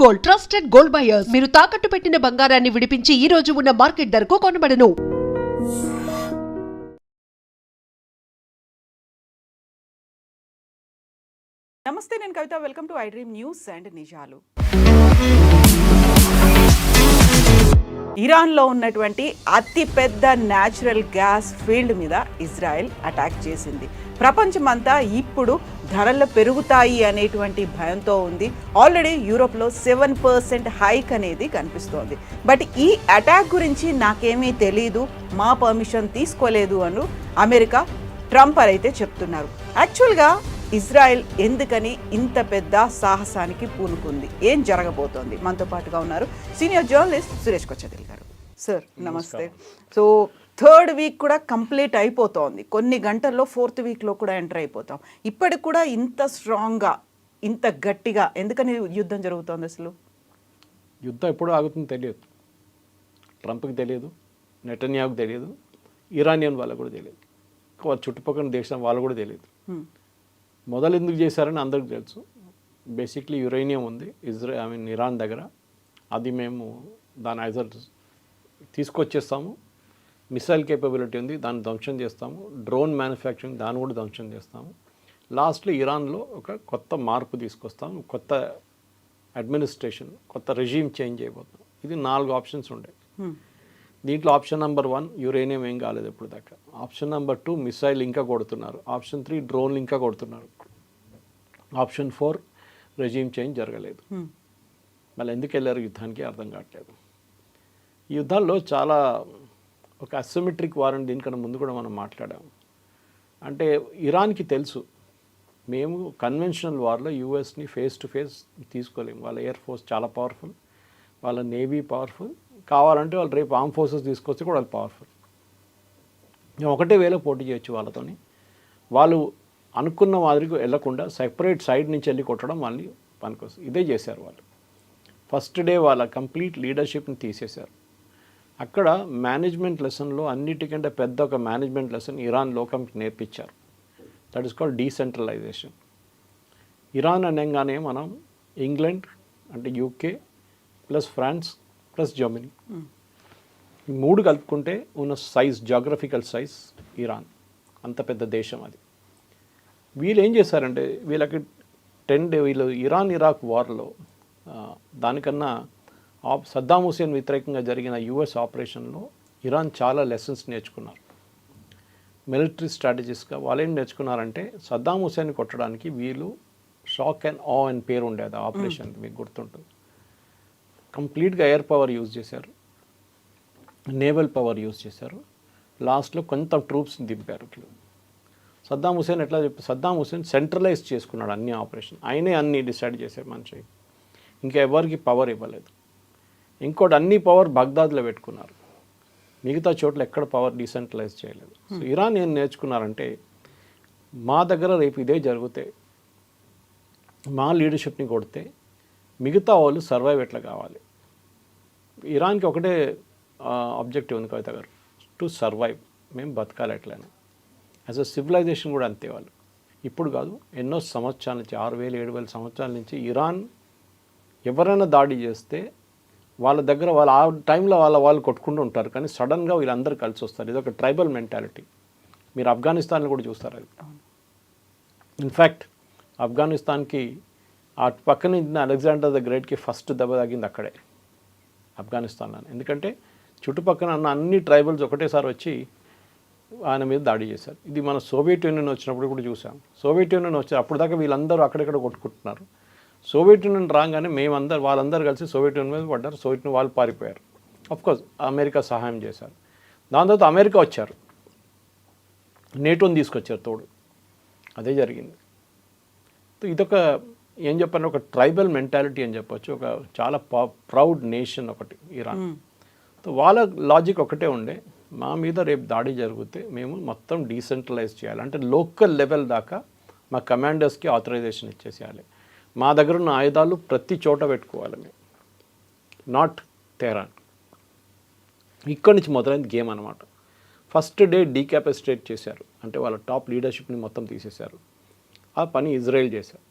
Gold, trusted gold buyers. మీరు తాకట్టు పెట్టిన బంగారాన్ని విడిపించి ఈ రోజు ఉన్న మార్కెట్ ధరకు కొనబడను. నమస్తే, నేను Kavitha. Welcome to I dream news and నిజాలు. ఇరాన్లో ఉన్నటువంటి అతిపెద్ద న్యాచురల్ గ్యాస్ ఫీల్డ్ మీద ఇజ్రాయెల్ అటాక్ చేసింది. ప్రపంచమంతా ఇప్పుడు ధరలు పెరుగుతాయి అనేటువంటి భయంతో ఉంది. ఆల్రెడీ యూరోప్లో 7% హైక్ అనేది కనిపిస్తోంది. బట్ ఈ అటాక్ గురించి నాకేమీ తెలీదు, మా పర్మిషన్ తీసుకోలేదు అని అమెరికా ట్రంప్ అయితే చెప్తున్నారు. యాక్చువల్గా ఇజ్రాయెల్ ఎందుకని ఇంత పెద్ద సాహసానికి పూనుకుంది, ఏం జరగబోతోంది? మనతో పాటుగా ఉన్నారు సీనియర్ జర్నలిస్ట్ సురేష్ కొచ్చదిల్ గారు. సార్ నమస్తే. సో థర్డ్ వీక్ కూడా కంప్లీట్ అయిపోతోంది, కొన్ని గంటల్లో ఫోర్త్ వీక్లో కూడా ఎంటర్ అయిపోతాం. ఇప్పటికి కూడా ఇంత స్ట్రాంగ్గా, ఇంత గట్టిగా ఎందుకని యుద్ధం జరుగుతోంది? అసలు యుద్ధం ఎప్పుడు ఆగుతుందో తెలియదు. ట్రంప్కి తెలియదు, నెటన్యాహుకి తెలియదు, ఇరానియన్ వాళ్ళకు కూడా తెలియదు, వాళ్ళ చుట్టుపక్కల దేశం వాళ్ళు కూడా తెలియదు. మొదలు ఎందుకు చేశారని అందరికీ తెలుసు. బేసిక్లీ యురేనియం ఉంది ఇరాన్ దగ్గర. అది మేము దాని ఐజర్ తీసుకొచ్చేస్తాము. మిసైల్ కేపబిలిటీ ఉంది, దాన్ని ధ్వంసం చేస్తాము. డ్రోన్ మ్యానుఫ్యాక్చరింగ్, దాన్ని కూడా ధ్వంసం చేస్తాము. లాస్ట్లో ఇరాన్లో ఒక కొత్త మార్పు తీసుకొస్తాము, కొత్త అడ్మినిస్ట్రేషన్, కొత్త రెజీమ్ చేంజ్ అయిపోతాం. ఇది 4 ఆప్షన్స్ ఉండే. దీంట్లో ఆప్షన్ నెంబర్ 1 యురేనియం ఏం కాలేదు ఇప్పుడు దాకా. ఆప్షన్ నెంబర్ 2 మిసైల్ ఇంకా కొడుతున్నారు. ఆప్షన్ 3 డ్రోన్లు ఇంకా కొడుతున్నారు. ఆప్షన్ 4 రెజీమ్ చేంజ్ జరగలేదు. మళ్ళీ ఎందుకు వెళ్ళారు యుద్ధానికి అర్థం కావట్లేదు. ఈ యుద్ధాల్లో చాలా ఒక అసిమెట్రిక్ వార్ అని దీనికన్నా ముందు కూడా మనం మాట్లాడాము. అంటే ఇరాన్కి తెలుసు మేము కన్వెన్షనల్ వార్లో యూఎస్ని ఫేస్ టు ఫేస్ తీసుకోలేము. వాళ్ళ ఎయిర్ ఫోర్స్ చాలా పవర్ఫుల్, వాళ్ళ నేవీ పవర్ఫుల్. కావాలంటే వాళ్ళు రేపు ఆర్మ్ ఫోర్సెస్ తీసుకొస్తే కూడా వాళ్ళు పవర్ఫుల్. మేము ఒకటే వేలో పోటీ చేయొచ్చు వాళ్ళతోని. వాళ్ళు అనుకున్న మాదిరికి వెళ్ళకుండా సెపరేట్ సైడ్ నుంచి వెళ్ళి కొట్టడం వాళ్ళని పనికొస్తుంది. ఇదే చేశారు వాళ్ళు. ఫస్ట్ డే వాళ్ళ కంప్లీట్ లీడర్షిప్ని తీసేశారు. అక్కడ మేనేజ్మెంట్ లెసన్లో అన్నిటికంటే పెద్ద ఒక మేనేజ్మెంట్ లెసన్ ఇరాన్ లోకంకి నేర్పించారు. That is called decentralisation. Iran అనగానే మనం ఇంగ్లాండ్ అంటే UK plus France plus Germany, ఈ 3 కలుపుకుంటే ఉన్న సైజ్, జాగ్రఫికల్ సైజ్ ఇరాన్. అంత పెద్ద దేశం అది. వీళ్ళు ఏం చేశారంటే వీళ్ళకి వీళ్ళు ఇరాన్ ఇరాక్ వార్లో దానికన్నా సద్దాం హుసేన్ వ్యతిరేకంగా జరిగిన యుఎస్ ఆపరేషన్లో ఇరాన్ చాలా లెసన్స్ నేర్చుకున్నారు. మిలిటరీ స్ట్రాటజీస్గా వాళ్ళు ఏం నేర్చుకున్నారంటే సద్దాం హుసేన్ కొట్టడానికి వీళ్ళు షాక్ అండ్ ఆ అని పేరు ఉండేది ఆపరేషన్, మీకు గుర్తుంటుంది. కంప్లీట్గా ఎయిర్ పవర్ యూజ్ చేశారు, నేవల్ పవర్ యూజ్ చేశారు. లాస్ట్లో కొంత ట్రూప్స్ని దింపారు. సద్దాం హుసేన్ సద్దాం హుసేన్ సెంట్రలైజ్ చేసుకున్నాడు అన్ని ఆపరేషన్. ఆయనే అన్ని డిసైడ్ చేశారు మనిషి. ఇంకా ఎవరికి పవర్ ఇవ్వలేదు. ఇంకోటి అన్ని పవర్ బగ్దాద్లో పెట్టుకున్నారు, మిగతా చోట్ల ఎక్కడ పవర్ డీసెంట్రలైజ్ చేయలేదు. సో ఇరాన్ ఏం నేర్చుకున్నారంటే మా దగ్గర రేపు ఇదే జరిగితే, మా లీడర్షిప్ని కొడితే మిగతా వాళ్ళు సర్వైవ్ ఎట్లా కావాలి. ఇరాన్కి ఒకటే ఆబ్జెక్టివ్ ఉంది కవిత గారు, టు సర్వైవ్. మేము బతకాలి ఎట్లయినా. యాజ్ అ సివిలైజేషన్ కూడా అంతే. వాళ్ళు ఇప్పుడు కాదు, ఎన్నో సంవత్సరాల నుంచి 6000-7000 సంవత్సరాల నుంచి ఇరాన్ ఎవరైనా దాడి చేస్తే వాళ్ళ దగ్గర వాళ్ళు ఆ టైంలో వాళ్ళు కొట్టుకుంటూ ఉంటారు, కానీ సడన్గా వీళ్ళందరూ కలిసి వస్తారు. ఇది ఒక ట్రైబల్ మెంటాలిటీ. మీరు ఆఫ్ఘనిస్తాన్లో కూడా చూస్తారు అది. ఇన్ఫ్యాక్ట్ ఆఫ్ఘనిస్తాన్కి ఆ పక్కన అలెగ్జాండర్ ద గ్రేట్కి ఫస్ట్ దెబ్బ తగ్గింది అక్కడే, ఆఫ్ఘనిస్తాన్లో. ఎందుకంటే చుట్టుపక్కల ఉన్న అన్ని ట్రైబల్స్ ఒకటేసారి వచ్చి ఆయన మీద దాడి చేశారు. ఇది మన సోవియట్ యూనియన్ వచ్చినప్పుడు కూడా చూసాం. సోవియట్ యూనియన్ వచ్చారు, అప్పుడు దాకా వీళ్ళందరూ అక్కడెక్కడ కొట్టుకుంటున్నారు. సోవియట్ యూనియన్ రాగానే వాళ్ళందరూ కలిసి సోవియట్ యూనియన్ మీద పడ్డారు. సోవియట్ యూనియన్ వాళ్ళు పారిపోయారు. అఫ్కోర్స్ అమెరికా సహాయం చేశారు. దాని తర్వాత అమెరికా వచ్చారు, నేటోని తీసుకొచ్చారు తోడు. అదే జరిగింది. ఇదొక ఏం చెప్పాను, ఒక ట్రైబల్ మెంటాలిటీ అని చెప్పొచ్చు. ఒక చాలా ప్రౌడ్ నేషన్ ఒకటి ఇరాన్. వాళ్ళ లాజిక్ ఒకటే ఉండే, మా మీద రేపు దాడి జరిగితే మేము మొత్తం డీసెంట్రలైజ్ చేయాలి. అంటే లోకల్ లెవెల్ దాకా మా కమాండర్స్కి ఆథరైజేషన్ ఇచ్చేసేయాలి. మా దగ్గర ఉన్న ఆయుధాలు ప్రతి చోట పెట్టుకోవాలి మేము, నాట్ తెహరాన్. ఇక్కడి నుంచి మొదలైంది గేమ్ అనమాట. ఫస్ట్ డే డీక్యాపసిటేట్ చేశారు, అంటే వాళ్ళ టాప్ లీడర్షిప్ని మొత్తం తీసేశారు. ఆ పని ఇజ్రాయెల్ చేశారు.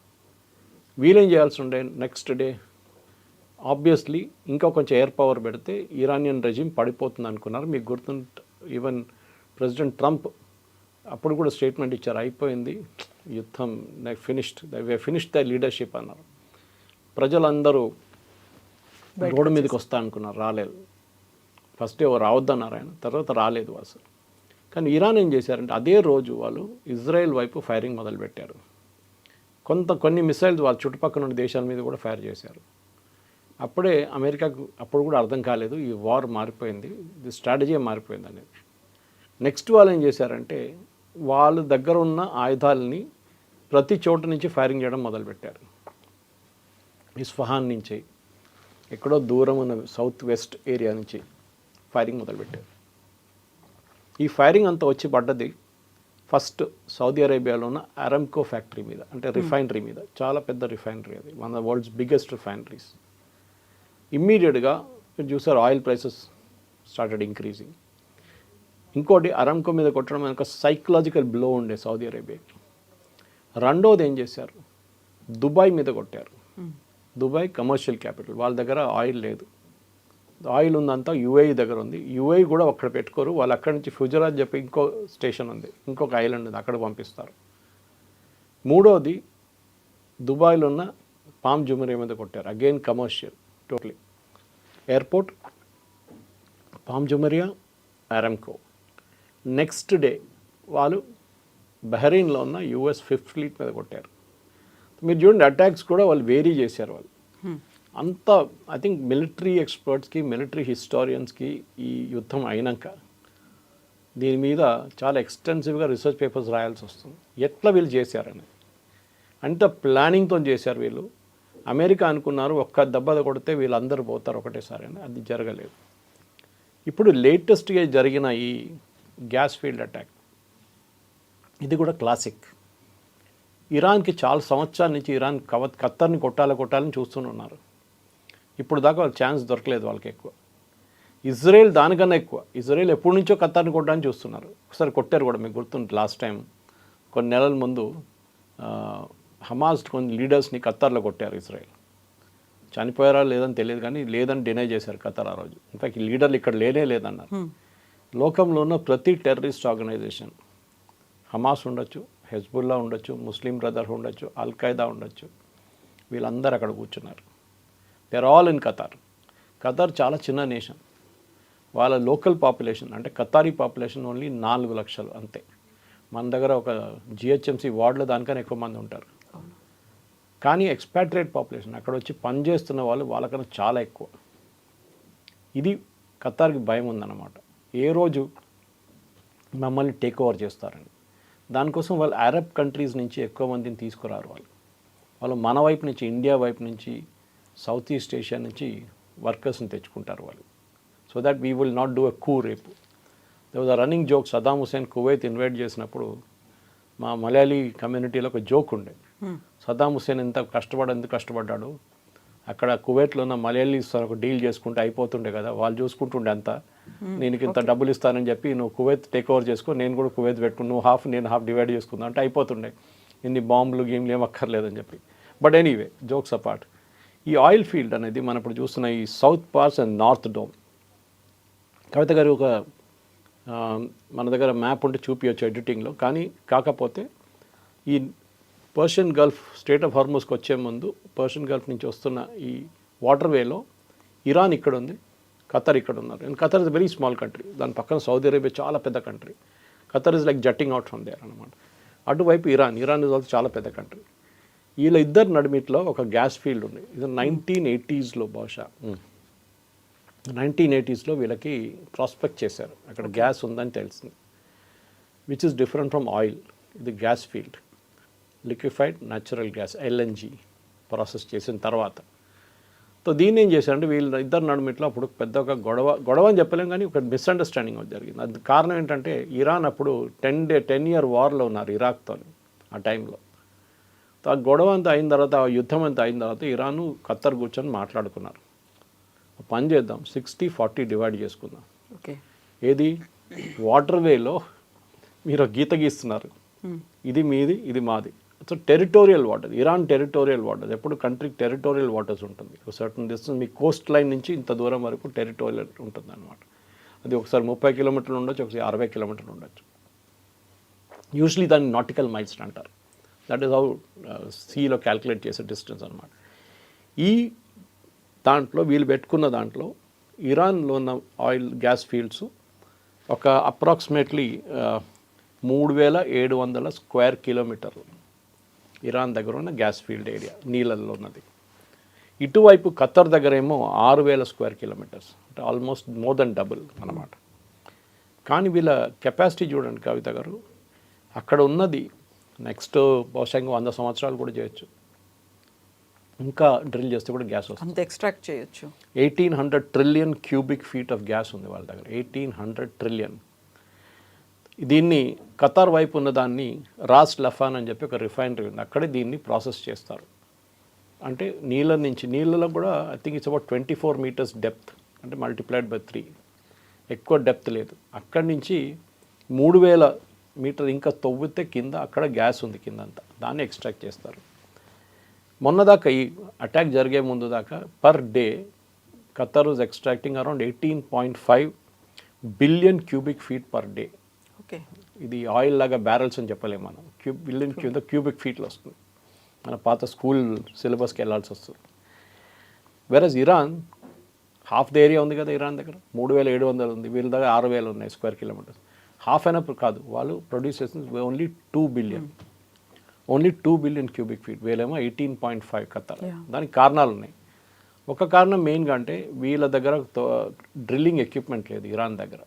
వీళ్ళేం చేయాల్సి ఉండే, నెక్స్ట్ డే ఆబ్వియస్లీ ఇంకా కొంచెం ఎయిర్ పవర్ పెడితే ఇరానియన్ రెజిమ్ పడిపోతుంది అనుకున్నారు. మీకు గుర్తుంటే ఈవెన్ ప్రెసిడెంట్ ట్రంప్ అప్పుడు కూడా స్టేట్మెంట్ ఇచ్చారు, అయిపోయింది యుద్ధం, ఫినిష్డ్ ద లీడర్షిప్ అన్నారు. ప్రజలందరూ రోడ్డు మీదకి వస్తా అనుకున్నారు, రాలేదు. ఫస్ట్ రావద్దన్నారు ఆయన, తర్వాత రాలేదు అసలు. కానీ ఇరాన్ ఏం చేశారంటే అదే రోజు వాళ్ళు ఇజ్రాయెల్ వైపు ఫైరింగ్ మొదలుపెట్టారు. కొన్ని మిసైల్స్ వాళ్ళ చుట్టుపక్కల ఉన్న దేశాల మీద కూడా ఫైర్ చేశారు. అప్పుడే అమెరికాకు అప్పుడు కూడా అర్థం కాలేదు ఈ వార్ మారిపోయింది, ఇది స్ట్రాటజీ మారిపోయింది అనేది. నెక్స్ట్ వాళ్ళు ఏం చేశారంటే వాళ్ళ దగ్గర ఉన్న ఆయుధాలని ప్రతి చోట నుంచి ఫైరింగ్ చేయడం మొదలుపెట్టారు. ఇస్ఫహాన్ నుంచి, ఎక్కడో దూరం ఉన్న సౌత్ వెస్ట్ ఏరియా నుంచి ఫైరింగ్ మొదలుపెట్టారు. ఈ ఫైరింగ్ అంతా వచ్చి పడ్డది ఫస్ట్ సౌదీ అరేబియాలో ఉన్న అరామ్కో ఫ్యాక్టరీ మీద, అంటే రిఫైనరీ మీద. చాలా పెద్ద రిఫైనరీ అది, one of the world's biggest refineries. ఇమ్మీడియట్గా మీరు చూసారు ఆయిల్ ప్రైసెస్ స్టార్టెడ్ ఇంక్రీజింగ్. ఇంకోటి అరామ్కో మీద కొట్టడం ఒక సైకలాజికల్ బ్లో ఉండే సౌదీ అరేబియాకి. రెండోది ఏం చేశారు, దుబాయ్ మీద కొట్టారు. దుబాయ్ కమర్షియల్ క్యాపిటల్, వాళ్ళ దగ్గర ఆయిల్ లేదు. ఆయిల్ ఉందంతా యుఏఈ దగ్గర ఉంది. యుఏఈ కూడా అక్కడ పెట్టుకోరు, వాళ్ళు అక్కడి నుంచి ఫుజరాత్ చెప్పి ఇంకో స్టేషన్ ఉంది, ఇంకొక ఐలాండ్ ఉంది, అక్కడ పంపిస్తారు. మూడోది దుబాయ్లో ఉన్న పామ్ జుమరియా మీద కొట్టారు, again commercial totally. Airport, Palm Jumeirah, Aramco. Next day వాళ్ళు బహ్రెయిన్లో ఉన్న యుఎస్ 5th ఫ్లీట్ మీద కొట్టారు. మీరు చూడండి అటాక్స్ కూడా వాళ్ళు వేరీ చేశారు. వాళ్ళు అంతా ఐ థింక్ మిలిటరీ ఎక్స్పర్ట్స్కి, మిలిటరీ హిస్టారియన్స్కి ఈ యుద్ధం అయినాక దీని మీద చాలా ఎక్స్టెన్సివ్గా రీసెర్చ్ పేపర్స్ రాయాల్సి వస్తుంది, ఎట్లా వీళ్ళు చేశారని. అంత ప్లానింగ్తో చేశారు వీళ్ళు. అమెరికా అనుకున్నారు ఒక్క దెబ్బ కొడితే వీళ్ళందరూ పోతారు ఒకటేసారి అని, అది జరగలేదు. ఇప్పుడు లేటెస్ట్గా జరిగిన ఈ గ్యాస్ ఫీల్డ్ అటాక్, ఇది కూడా క్లాసిక్. ఇరాన్కి చాలా సంవత్సరాల నుంచి ఇరాన్ ఖత్తర్ని కొట్టాలని చూస్తున్నారు. ఇప్పుడు దాకా వాళ్ళకి ఛాన్స్ దొరకలేదు వాళ్ళకి ఎక్కువ. ఇజ్రాయెల్ దానికన్నా ఎక్కువ. ఇజ్రాయెల్ ఎప్పటి నుంచో ఖత్తర్ని కొట్టడానికి చూస్తున్నారు. ఒకసారి కొట్టారు కూడా, మీకు గుర్తుంది లాస్ట్ టైం కొన్ని నెలల ముందు హమాస్ కొన్ని లీడర్స్ని ఖత్తర్లో కొట్టారు ఇజ్రాయెల్. చనిపోయారా లేదని తెలియదు, కానీ లేదని డినై చేశారు ఖత్తర్ ఆ రోజు. ఇన్ఫాక్ట్ ఈ లీడర్లు ఇక్కడ లేదన్నారు. లోకంలో ఉన్న ప్రతి టెర్రరిస్ట్ ఆర్గనైజేషన్, హమాస్ ఉండొచ్చు, హెజ్బుల్లా ఉండొచ్చు, ముస్లిం బ్రదర్హుడ్ ఉండొచ్చు, అల్ ఖైదా ఉండొచ్చు, వీళ్ళందరూ అక్కడ కూర్చున్నారు. They are all in Qatar. Qatar చాలా చిన్న నేషన్. వాళ్ళ లోకల్ పాపులేషన్ అంటే ఖతారీ పాపులేషన్ ఓన్లీ 4 లక్షలు అంతే. మన దగ్గర ఒక జిహెచ్ఎంసీ వార్డులో దానికన్నా ఎక్కువ మంది ఉంటారు. కానీ ఎక్స్పాట్రియేట్ పాపులేషన్, అక్కడ వచ్చి పనిచేస్తున్న వాళ్ళు వాళ్ళకన్నా చాలా ఎక్కువ. ఇది ఖతార్కి భయం ఉందన్నమాట, ఏ రోజు మమ్మల్ని టేక్ ఓవర్ చేస్తారని. దానికోసం వాళ్ళు అరబ్ కంట్రీస్ నుంచి ఎక్కువ మందిని తీసుకురారు. వాళ్ళు మన వైపు నుంచి, ఇండియా వైపు నుంచి, సౌత్ ఈస్ట్ ఏషియా నుంచి వర్కర్స్ని తెచ్చుకుంటారు వాళ్ళు. So that we will not do a coup రేపు. They was a running joke. Saddam Hussein Kuwait invite చేసినప్పుడు మా మలయాళీ కమ్యూనిటీలో ఒక జోక్ ఉండే, సదాం హుసేన్ ఎందుకు కష్టపడ్డాడు, అక్కడ కువైట్లో ఉన్న మలయాళీస్ ఒక డీల్ చేసుకుంటే అయిపోతుండే కదా, వాళ్ళు చూసుకుంటుండే అంతా, నేను ఇంత డబ్బులు ఇస్తానని చెప్పి నువ్వు కువైత్ టేక్ ఓవర్ చేసుకో, నేను కూడా కువైత్ పెట్టుకుని నువ్వు హాఫ్ నేను హాఫ్ డివైడ్ చేసుకుందాం అంటే అయిపోతుండే, ఇన్ని బాంబులు గేమ్లు ఏం అక్కర్లేదని చెప్పి. బట్ ఎనీవే, జోక్స్ అపార్ట్, ఈ ఆయిల్ ఫీల్డ్ అనేది మనం ఇప్పుడు చూస్తున్న ఈ south parts and north dome. Kavitha గారు ఒక మన దగ్గర మ్యాప్ ఉంటే చూపించవచ్చు ఎడిటింగ్లో, కానీ కాకపోతే ఈ పర్షియన్ గల్ఫ్, స్టేట్ ఆఫ్ హార్మోస్కి వచ్చే ముందు పర్షియన్ గల్ఫ్ నుంచి వస్తున్న ఈ వాటర్వేలో ఇరాన్ ఇక్కడ ఉంది, ఖతర్ ఇక్కడ ఉన్నారు. And Qatar is very small country. దాని పక్కన సౌదీ అరేబియా చాలా పెద్ద country. Qatar is like jutting out from there అనమాట. అటువైపు ఇరాన్ ఇస్ ఆల్సో చాలా పెద్ద కంట్రీ. వీళ్ళ ఇద్దరు నడిమిట్లో ఒక గ్యాస్ ఫీల్డ్ ఉంది. ఇది 1980s బహుశా 1980s వీళ్ళకి ప్రాస్పెక్ట్ చేశారు, అక్కడ గ్యాస్ ఉందని తెలిసింది. Which is different from oil. ఇది gas field, liquefied natural gas, LNG process చేసిన తర్వాత. సో దీన్ని ఏం చేశారంటే వీళ్ళ ఇద్దరు నడుమిట్లో అప్పుడు పెద్ద ఒక గొడవ అని చెప్పలేం, కానీ ఒక మిస్అండర్స్టాండింగ్ జరిగింది. అది కారణం ఏంటంటే ఇరాన్ అప్పుడు 10-year వార్లో ఉన్నారు ఇరాక్తో ఆ టైంలో. ఆ గొడవ అంతా అయిన తర్వాత, ఆ యుద్ధం అంతా అయిన తర్వాత ఇరాను ఖత్తర్ కూర్చొని మాట్లాడుకున్నారు, పని చేద్దాం 60-40 డివైడ్ చేసుకుందాం. ఓకే, ఏది వాటర్వేలో మీరు గీత గీస్తున్నారు, ఇది మీది ఇది మాది, so territorial water, Iran territorial waters, ఎప్పుడు కంట్రీకి టెరిటోరియల్ వాటర్స్ ఉంటుంది. ఒక సర్టన్ డిస్టెన్స్ మీ కోస్ట్ లైన్ నుంచి ఇంత దూరం వరకు టెరిటోరియల్ ఉంటుంది అనమాట. అది ఒకసారి 30 కిలోమీటర్లు ఉండొచ్చు, ఒకసారి 60 కిలోమీటర్లు ఉండొచ్చు. యూజువలీ దాన్ని నాటికల్ మైల్స్ అంటారు. దట్ ఈస్ హౌ సీలో క్యాల్కులేట్ చేసే డిస్టెన్స్ అనమాట. ఈ దాంట్లో వీళ్ళు పెట్టుకున్న దాంట్లో ఇరాన్లో ఉన్న ఆయిల్ గ్యాస్ ఫీల్డ్స్ ఒక అప్రాక్సిమేట్లీ 3700 స్క్వేర్ కిలోమీటర్లు ఇరాన్ దగ్గర ఉన్న గ్యాస్ ఫీల్డ్ ఏరియా నీళ్ళల్లో ఉన్నది. ఇటువైపు ఖత్తర్ దగ్గర ఏమో 6000 స్క్వేర్ కిలోమీటర్స్, అంటే ఆల్మోస్ట్ మోర్ దెన్ డబుల్ అన్నమాట. కానీ వీళ్ళ కెపాసిటీ చూడండి కవిత గారు, అక్కడ ఉన్నది నెక్స్ట్ బహుశా 100 సంవత్సరాలు కూడా చేయొచ్చు. ఇంకా డ్రిల్ చేస్తే కూడా గ్యాస్ వస్తుంది. అంత ఎక్స్ట్రాక్ట్ చేయొచ్చు. 1800 trillion cubic feet of gas ఉంది వాళ్ళ దగ్గర. 1800 ట్రిలియన్. దీన్ని ఖతార్ వైపు ఉన్న దాన్ని రాస్ లఫాన్ అని చెప్పి ఒక రిఫైనరీ ఉంది, అక్కడే దీన్ని ప్రాసెస్ చేస్తారు. అంటే నీళ్ళ నుంచి, నీళ్ళలో కూడా I think it's about 24 metres depth, అంటే మల్టిప్లైడ్ బై 3, ఎక్కువ డెప్త్ లేదు. అక్కడి నుంచి 3000 మీటర్ ఇంకా తవ్వితే కింద అక్కడ గ్యాస్ ఉంది కిందంతా, దాన్ని ఎక్స్ట్రాక్ట్ చేస్తారు. మొన్నదాకా ఈ అటాక్ జరిగే ముందు దాకా per day Qatar was extracting around 18.5 billion cubic feet per day. Okay, ఇది ఆయిల్ లాగా బ్యారల్స్ అని చెప్పలేము మనం, బిలియన్ క్యూబిక్ ఫీట్లు వస్తుంది. మన పాత స్కూల్ సిలబస్కి వెళ్ళాల్సి వస్తుంది. వెరస్ ఇరాన్ హాఫ్ ద ఏరియా ఉంది కదా ఇరాన్ దగ్గర, 3700 ఉంది, వీళ్ళ దగ్గర 6000 ఉన్నాయి స్క్వేర్ కిలోమీటర్స్. హాఫ్ అయినా కాదు, వాళ్ళు ప్రొడ్యూస్ చేస్తుంది only 2 billion, only 2 billion cubic feet, వీళ్ళేమో 18.5 ఖతార్. దానికి కారణాలు ఉన్నాయి. ఒక కారణం మెయిన్గా అంటే వీళ్ళ దగ్గర డ్రిల్లింగ్ ఎక్విప్మెంట్ లేదు ఇరాన్ దగ్గర.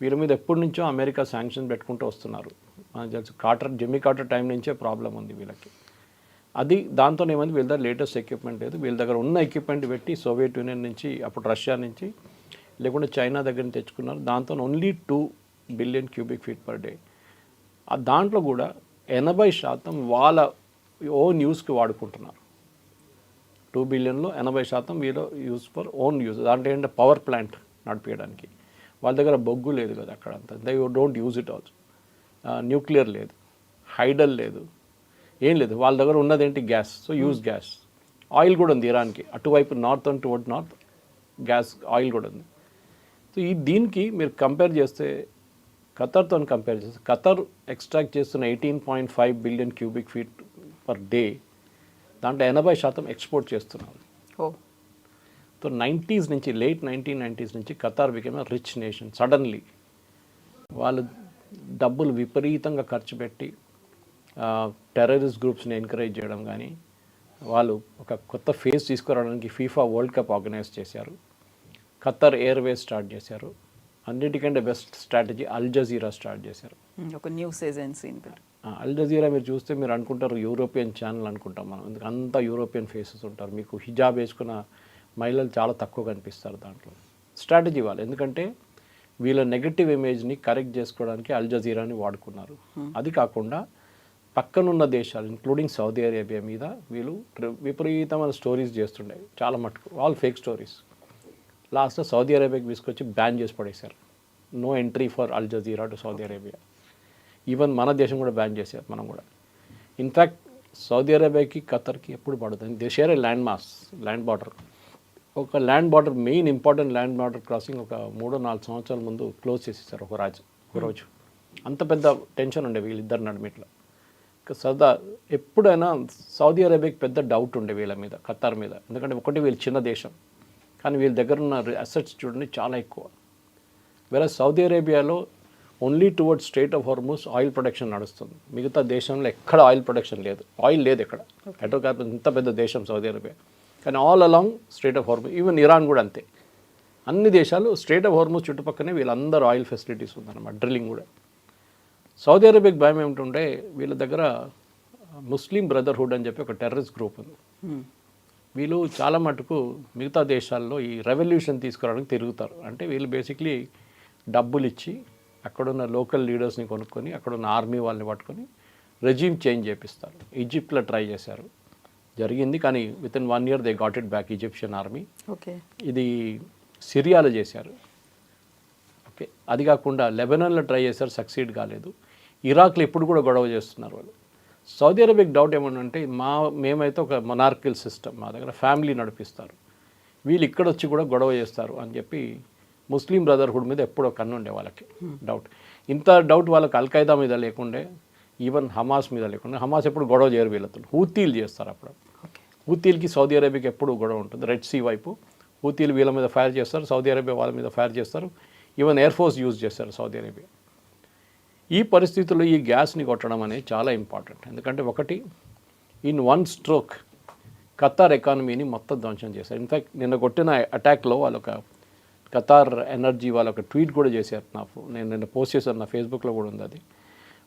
వీళ్ళ మీద ఎప్పటి నుంచో అమెరికా శాంక్షన్ పెట్టుకుంటూ వస్తున్నారు. మనకు తెలుసు జిమ్మీ కార్టర్ టైం నుంచే ప్రాబ్లం ఉంది వీళ్ళకి. అది దాంతో ఏమైంది, వీళ్ళ దగ్గర లేటెస్ట్ ఎక్విప్మెంట్ లేదు. వీళ్ళ దగ్గర ఉన్న ఎక్విప్మెంట్ పెట్టి సోవియట్ యూనియన్ నుంచి, అప్పుడు రష్యా నుంచి, లేకుంటే చైనా దగ్గర నుంచి తెచ్చుకున్నారు. దాంతో only 2 billion cubic feet per day. దాంట్లో కూడా 80% వాళ్ళ ఓన్ యూస్కి వాడుకుంటున్నారు. 2 బిలియన్లో 80% వీళ్ళు యూజ్ ఫర్ ఓన్ యూజ్. దాంట్లో ఏంటంటే పవర్ ప్లాంట్ నడిపించడానికి. వాళ్ళ దగ్గర బొగ్గు లేదు కదా అక్కడ అంతా, they don't use it also. Nuclear లేదు, హైడల్ లేదు, ఏం లేదు. వాళ్ళ దగ్గర ఉన్నది ఏంటి, gas. So use gas. Oil కూడా ఉంది ఇరాన్కి, అటువైపు north and towards north gas oil కూడా ఉంది. సో దీనికి మీరు కంపేర్ చేస్తే, ఖతర్తో కంపేర్ చేస్తే, ఖతర్ ఎక్స్ట్రాక్ట్ చేస్తున్న 18.5 billion cubic feet per day, దాంట్లో 80% ఎక్స్పోర్ట్ చేస్తున్నారు. సో 90s నుంచి, లేట్ 1990s నుంచి Qatar became rich nation. Suddenly వాళ్ళు డబ్బులు విపరీతంగా ఖర్చు పెట్టి టెర్రరిస్ట్ గ్రూప్స్ని ఎంకరేజ్ చేయడం కానీ, వాళ్ళు ఒక కొత్త ఫేజ్ తీసుకురావడానికి ఫీఫా వరల్డ్ కప్ ఆర్గనైజ్ చేశారు, ఖతార్ ఎయిర్వేస్ స్టార్ట్ చేశారు, అన్నిటికంటే best strategy Al Jazeera start చేశారు. ఒక న్యూస్ ఏజెన్సీ. అల్ జజీరా మీరు చూస్తే మీరు అనుకుంటారు యూరోపియన్ ఛానల్ అనుకుంటాం మనం, ఎందుకు అంతా యూరోపియన్ ఫేసెస్ ఉంటారు. మీకు హిజాబ్ వేసుకున్న మహిళలు చాలా తక్కువ కనిపిస్తారు దాంట్లో. స్ట్రాటజీ వాళ్ళు, ఎందుకంటే వీళ్ళ నెగటివ్ ఇమేజ్ని కరెక్ట్ చేసుకోవడానికి అల్ జజీరాని వాడుకున్నారు. అది కాకుండా పక్కనున్న దేశాలు ఇంక్లూడింగ్ సౌదీ అరేబియా మీద వీళ్ళు విపరీతమైన స్టోరీస్ చేస్తుండే, చాలా మటుకు ఆల్ ఫేక్ స్టోరీస్. లాస్ట్లో సౌదీ అరేబియాకి తీసుకొచ్చి బ్యాన్ చేసి పడేశారు. No entry for Al Jazeera to Saudi Arabia. Even మన దేశం కూడా బ్యాన్ చేశారు, మనం కూడా. ఇన్ఫ్యాక్ట్ సౌదీ అరేబియాకి ఖతర్కి ఎప్పుడు పడుతుంది, they share a land border. ఒక land border, main important land border crossing ఒక 3-4 సంవత్సరాల ముందు క్లోజ్ చేసేసారు ఒక రోజు. అంత పెద్ద టెన్షన్ ఉండే వీళ్ళిద్దరు నడిమిట్లో. సదా ఎప్పుడైనా సౌదీ అరేబియాకి పెద్ద డౌట్ ఉండే వీళ్ళ మీద, ఖతార్ మీద. ఎందుకంటే ఒకటి వీళ్ళు చిన్న దేశం, కానీ వీళ్ళ దగ్గర ఉన్న అసెట్స్ చూడండి చాలా ఎక్కువ. వేరే సౌదీ అరేబియాలో only towards strait of Hormuz oil production నడుస్తుంది. మిగతా దేశంలో ఎక్కడ ఆయిల్ ప్రొడక్షన్ లేదు, ఆయిల్ లేదు ఎక్కడ. హైడ్రోకార్బన్ ఇంత పెద్ద దేశం సౌదీ అరేబియా, కానీ all along straight of Hormuz. Even Iran కూడా అంతే. అన్ని దేశాలు స్ట్రెయిట్ ఆఫ్ హార్మూజ్ చుట్టుపక్కనే వీళ్ళందరూ ఆయిల్ ఫెసిలిటీస్ ఉందన్నమాట, డ్రిల్లింగ్ కూడా. సౌదీ అరేబియాకి భయం ఏమిటంటే వీళ్ళ దగ్గర ముస్లిం బ్రదర్హుడ్ అని చెప్పి ఒక టెర్రరిస్ట్ గ్రూప్ ఉంది. వీళ్ళు చాలా మటుకు మిగతా దేశాల్లో ఈ రెవల్యూషన్ తీసుకురావడానికి తిరుగుతారు. అంటే వీళ్ళు బేసిక్లీ డబ్బులు ఇచ్చి అక్కడున్న లోకల్ లీడర్స్ని కొనుక్కొని అక్కడున్న ఆర్మీ వాళ్ళని పట్టుకొని రెజ్యూమ్ చేంజ్ చేపిస్తారు. ఈజిప్ట్లో ట్రై చేశారు, జరిగింది, కానీ within 1 year they got it back, Egyptian army. ఇది సిరియాలో చేశారు. ఓకే, అది కాకుండా లెబనాన్లో ట్రై చేశారు, సక్సీడ్ కాలేదు. ఇరాక్లో ఇప్పుడు కూడా గొడవ చేస్తున్నారు వాళ్ళు. సౌదీ అరేబియాకి డౌట్ ఏమన్నంటే మేమైతే ఒక మొనార్కిల్ సిస్టమ్, మా దగ్గర ఫ్యామిలీ నడిపిస్తారు, వీళ్ళు ఇక్కడ వచ్చి కూడా గొడవ చేస్తారు అని చెప్పి ముస్లిం బ్రదర్హుడ్ మీద ఎప్పుడో కన్నుండే వాళ్ళకి డౌట్. ఇంత డౌట్ వాళ్ళకి అల్ఖైదా మీద లేకుండే, ఈవెన్ హమాస్ మీద లేకుండా. హమాస్ ఎప్పుడు గొడవ చేయరు వీళ్ళతో, హూతీలు చేస్తారు అప్పుడు. హూతీలకి సౌదీ అరేబియాకి ఎప్పుడు గొడవ ఉంటుంది. రెడ్ సీ వైపు హూతీలు వీళ్ళ మీద ఫైర్ చేస్తారు, సౌదీ అరేబియా వాళ్ళ మీద ఫైర్ చేస్తారు, ఈవెన్ ఎయిర్ ఫోర్స్ యూజ్ చేస్తారు సౌదీ అరేబియా. ఈ పరిస్థితుల్లో ఈ గ్యాస్ని కొట్టడం అనేది చాలా ఇంపార్టెంట్. ఎందుకంటే ఒకటి, ఇన్ వన్ స్ట్రోక్ ఖతార్ ఎకానమీని మొత్తం ధ్వంసం చేశారు. ఇన్ఫ్యాక్ట్ నిన్న కొట్టిన అటాక్లో వాళ్ళొక ఖతార్ ఎనర్జీ వాళ్ళు ఒక ట్వీట్ కూడా చేశారు. నేను నిన్న పోస్ట్ చేశాను, నా ఫేస్బుక్లో కూడా ఉంది అది.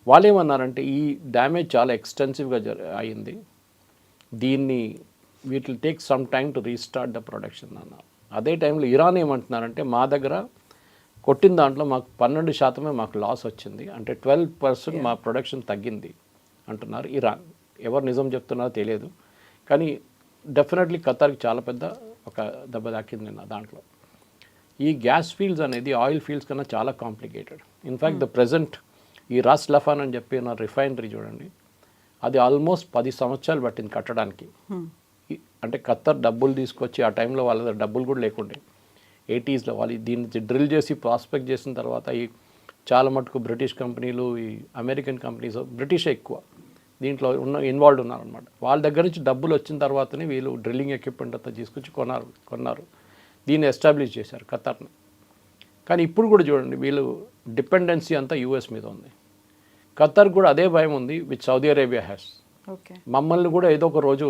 వాళ్ళు ఏమన్నారంటే ఈ డ్యామేజ్ చాలా ఎక్స్టెన్సివ్గా అయింది, దీన్ని will take some time to restart the production అన్నారు. అదే టైంలో ఇరాన్ ఏమంటున్నారంటే మా దగ్గర కొట్టిన దాంట్లో మాకు 12% మాకు లాస్ వచ్చింది, అంటే 12% మా ప్రొడక్షన్ తగ్గింది అంటున్నారు ఇరాన్. ఎవరు నిజం చెప్తున్నారో తెలియదు, కానీ డెఫినెట్లీ ఖతార్కి చాలా పెద్ద ఒక దెబ్బ తాకింది దాంట్లో. ఈ గ్యాస్ ఫీల్డ్స్ అనేది ఆయిల్ ఫీల్డ్స్ కన్నా చాలా కాంప్లికేటెడ్. ఇన్ఫ్యాక్ట్ ద ప్రెజెంట్ ఈ రాస్ లఫాన్ అని చెప్పి నా రిఫైనరీ చూడండి, అది ఆల్మోస్ట్ 10 సంవత్సరాలు పట్టింది కట్టడానికి. అంటే ఖతార్ డబ్బులు తీసుకొచ్చి ఆ టైంలో వాళ్ళ దగ్గర డబ్బులు కూడా లేకుండే 80s వాళ్ళు దీన్ని డ్రిల్ చేసి ప్రాస్పెక్ట్ చేసిన తర్వాత ఈ చాలా మటుకు బ్రిటిష్ కంపెనీలు, ఈ అమెరికన్ కంపెనీస్, బ్రిటిషే ఎక్కువ దీంట్లో ఇన్వాల్వ్ ఉన్నారనమాట. వాళ్ళ దగ్గర నుంచి డబ్బులు వచ్చిన తర్వాతనే వీళ్ళు డ్రిల్లింగ్ ఎక్విప్మెంట్ అంతా తీసుకొచ్చి కొన్నారు, దీన్ని ఎస్టాబ్లిష్ చేశారు ఖతార్ని. కానీ ఇప్పుడు కూడా చూడండి వీళ్ళు డిపెండెన్సీ అంతా యూఎస్ మీద ఉంది. ఖతార్ కూడా అదే భయం ఉంది విత్ సౌదీ అరేబియా హ్యాస్. మమ్మల్ని కూడా ఏదో ఒక రోజు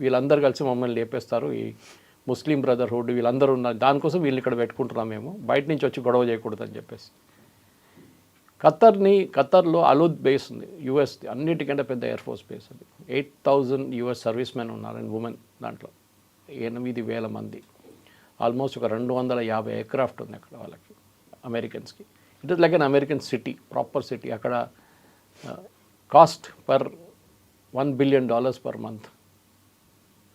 వీళ్ళందరూ కలిసి మమ్మల్ని లేపేస్తారు, ఈ ముస్లిం బ్రదర్హుడ్ వీళ్ళందరూ ఉన్నారు, దానికోసం వీళ్ళని ఇక్కడ పెట్టుకుంటున్నాం మేము, బయట నుంచి వచ్చి గొడవ చేయకూడదని చెప్పేసి. ఖతార్లో అలూద్ బేస్ ఉంది, యూఎస్ అన్నిటికంటే పెద్ద ఎయిర్ ఫోర్స్ బేస్ అది. 8,000 యూఎస్ సర్వీస్ మెన్ ఉన్నారు అండ్ ఉమెన్, దాంట్లో 8,000 మంది, ఆల్మోస్ట్ ఒక 250 ఎయిర్క్రాఫ్ట్ ఉంది అక్కడ వాళ్ళకి, అమెరికన్స్కి. It is like an American city, proper city. అక్కడ cost per $1 billion per month,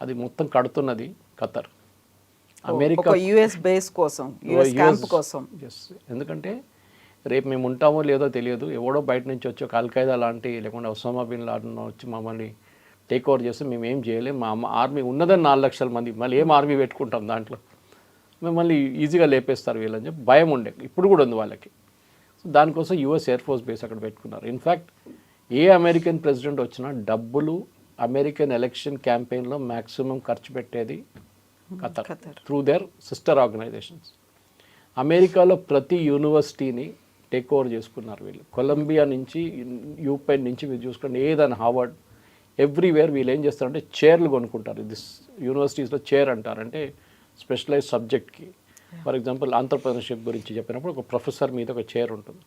అది మొత్తం కడుతున్నది ఖతార్. అమెరికా యుఎస్ బేస్ కోసం, యుఎస్ క్యాంప్ కోసం. ఎందుకంటే రేపు మేము ఉంటామో లేదో తెలియదు, ఎవడో బయట నుంచి వచ్చి ఒక అల్ఖైదా లాంటి లేకుండా ఒసామా బిన్ లాడెన్ వచ్చి మమ్మల్ని టేక్ ఓవర్ చేస్తే మేము ఏం చేయలేం. మా ఆర్మీ ఉన్నదని 4 లక్షల మంది, మళ్ళీ ఏం ఆర్మీ పెట్టుకుంటాం దాంట్లో, మిమ్మల్ని ఈజీగా లేపేస్తారు వీళ్ళని చెప్పి భయం ఉండే, ఇప్పుడు కూడా ఉంది వాళ్ళకి. సో దానికోసం యూఎస్ ఎయిర్ ఫోర్స్ బేస్ అక్కడ పెట్టుకున్నారు. ఇన్ఫ్యాక్ట్ ఏ అమెరికన్ ప్రెసిడెంట్ వచ్చినా డబ్బులు అమెరికన్ ఎలక్షన్ క్యాంపెయిన్లో మ్యాక్సిమం ఖర్చు పెట్టేది Qatar through their sister organisations. అమెరికాలో ప్రతి యూనివర్సిటీని టేక్ ఓవర్ చేసుకున్నారు వీళ్ళు. కొలంబియా నుంచి యూపెన్ నుంచి మీరు చూసుకోండి, ఏదైనా హార్వర్డ్, ఎవ్రీవేర్ వీళ్ళు ఏం చేస్తారంటే చైర్లు కొనుక్కుంటారు. దిస్ యూనివర్సిటీస్లో చైర్ అంటారంటే స్పెషలైజ్ సబ్జెక్ట్కి. ఫర్ ఎగ్జాంపుల్ ఆంటర్‌ప్రెన్యూర్‌షిప్ గురించి చెప్పినప్పుడు ఒక ప్రొఫెసర్ మీద ఒక చైర్ ఉంటుంది,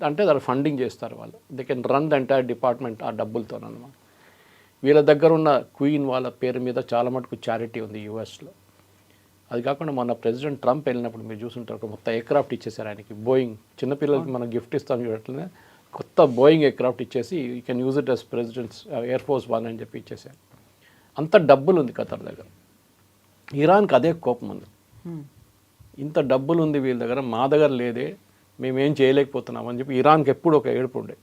అంటే దాన్ని ఫండింగ్ చేస్తారు వాళ్ళు. They can run the entire department ఆ డబ్బులతోనమాట. వీళ్ళ దగ్గర ఉన్న క్వీన్ వాళ్ళ పేరు మీద చాలా మటుకు చారిటీ ఉంది యూఎస్లో. అది కాకుండా మన ప్రెసిడెంట్ ట్రంప్ వెళ్ళినప్పుడు మీరు చూసుంటారు, ఒక మొత్తం ఎయిర్క్రాఫ్ట్ ఇచ్చేసారు ఆయనకి, బోయింగ్. చిన్నపిల్లలకి మనం గిఫ్ట్ ఇస్తాం చూడట్లనే కొత్త బోయింగ్ ఎయిర్క్రాఫ్ట్ ఇచ్చేసి you can use it as president's Air Force One అని చెప్పి ఇచ్చేసారు. అంత డబ్బులు ఉంది ఖతార్ దగ్గర. ఇరాన్కి అదే కోపం ఉంది, ఇంత డబ్బులు ఉంది వీళ్ళ దగ్గర, మా దగ్గర లేదే, మేమేం చేయలేకపోతున్నాం అని చెప్పి ఇరాన్కి ఎప్పుడు ఒక ఏడుపు ఉండే.